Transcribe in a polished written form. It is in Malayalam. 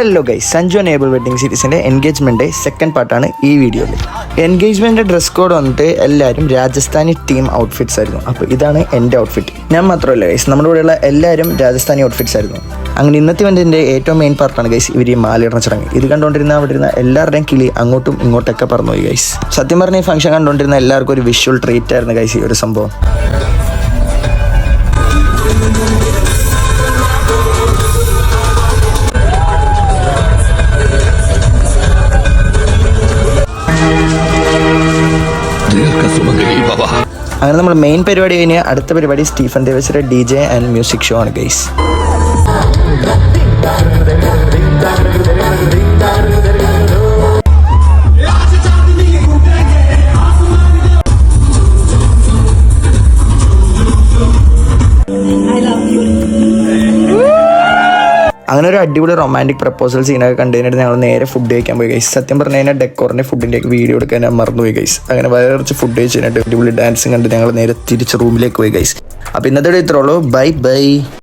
ഹലോ ഗൈസ്, സഞ്ജു എനേബിൾ വെഡിങ് സീരീസിൻ്റെ എൻഗേജ്മെൻറ്റ് സെക്കൻഡ് പാർട്ടാണ് ഈ വീഡിയോയിൽ. എൻഗേജ്മെൻറ്റ് ഡ്രസ് കോഡ് വന്നിട്ട് എല്ലാവരും രാജസ്ഥാനി ടീം ഔട്ട്ഫിറ്റ്സ് ആയിരുന്നു. അപ്പോൾ ഇതാണ് എൻ്റെ ഔട്ട്ഫിറ്റ്. ഞാൻ മാത്രമല്ല ഗൈസ്, നമ്മുടെ കൂടെയുള്ള എല്ലാവരും രാജസ്ഥാനി ഔട്ട്ഫിറ്റ്സ് ആയിരുന്നു. അങ്ങനെ ഇന്നത്തെ ഇവൻറ്റിൻ്റെ ഏറ്റവും മെയിൻ പാർട്ടാണ് ഗൈസ് ഇവർ ഈ മാലയിടണ ചടങ്ങ്. ഇത് കണ്ടുകൊണ്ടിരുന്ന അവിടെ ഇരുന്ന എല്ലാവരുടെയും കിളി അങ്ങോട്ടും ഇങ്ങോട്ടൊക്കെ പറന്നുപോയി ഗൈസ്. സത്യം പറഞ്ഞ ഈ ഫംഗ്ഷൻ കണ്ടുകൊണ്ടിരുന്ന എല്ലാവർക്കും ഒരു വിഷ്വൽ ട്രീറ്റ് ആയിരുന്നു ഗൈസ് ഈ ഒരു സംഭവം. അങ്ങനെ നമ്മൾ മെയിൻ പരിപാടി കഴിഞ്ഞ് അടുത്ത പരിപാടി സ്റ്റീഫൻ ദേവസിയുടെ DJ ആൻഡ് മ്യൂസിക് ഷോ ആണ് ഗൈസ്. അങ്ങനെ ഒരു അടിപൊളി റൊമാൻറ്റിക് പ്രപ്പോസൽ സീനൊക്കെ കണ്ടുകഴിഞ്ഞിട്ട് ഞങ്ങൾ നേരെ ഫുഡ് കഴിക്കാൻ പോയി ഗൈസ്. സത്യം പറഞ്ഞു കഴിഞ്ഞാൽ ഡെക്കോറിൻ്റെ ഫുഡിൻ്റെയൊക്കെ വീഡിയോ എടുക്കാൻ ഞാൻ മറന്നുപോയി ഗൈസ്. അങ്ങനെ വളരെ കുറച്ച് ഫുഡ് കഴിച്ച് കഴിഞ്ഞിട്ട് അടിപൊളി ഡാൻസും കണ്ട് ഞങ്ങൾ നേരെ തിരിച്ച് റൂമിലേക്ക് പോയി ഗൈസ്. അപ്പോൾ ഇന്നത്തെ ഇത്രേ ഉള്ളൂ. Bye bye.